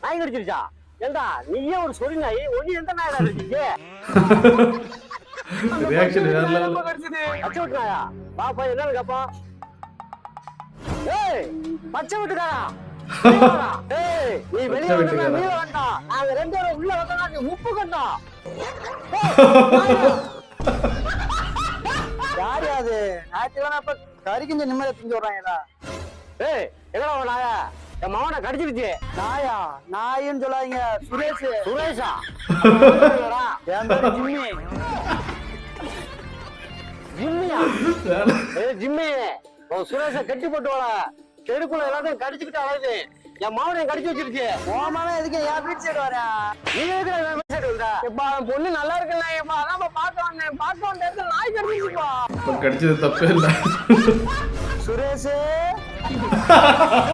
நாய் கடிச்சிருச்சா? ஏண்டா நீயே ஒரு சொறி நாய், ஒண்ணு எந்த நாயடா கடிச்சிச்சு? ரியாக்ஷன் வேற லெவல். பச்சை விட்டுனாயா? பாப்பா என்னன்னு கேப்பா? ஏய் பச்சை விட்டுக்காரா? ஏய் நீ வெளிய வந்தா நீ வேண்டாம். நாங்க ரெண்டு பேரும் உள்ள வந்தா நீ உப்பு கண்டோம். யாரு அது? ஞாயிற்றுக்கிழமை அப்ப கறிக்கிஞ்ச நிம்மதியா திங்க வர்றாங்களா? ஏய் எங்கடா உன் நாயா? என் மகனை கடிச்சிருச்சு. நாயா? நாயின்னு சொல்லாதீங்க. சுரேஷ். சுரேஷா? என் பேரு ஜிம்மி. ஜிம்மியா? ஏய் ஜிம்மி, உன் சுரேஷை கட்டி போட்டு வாழ. தெருக்குள்ள எல்லாத்தையும் கடிச்சுக்கிட்டு அலையுது. என் மாவனை கடிச்சு வச்சிருச்சு. ஓமான எதுக்கு என் வீட்டு சைடு வரேன்? நீ எதுக்கு என் வீட்டு சைடு வந்த? எப்பா அவன் பொண்ணு நல்லா இருக்குல்ல? எப்பா அதான் பார்க்க வந்தேன். பார்க்க வந்த இடத்துல நாய் கடிச்சிருச்சுப்பா. கடிச்சது தப்பே இல்லை. சுரேஷ்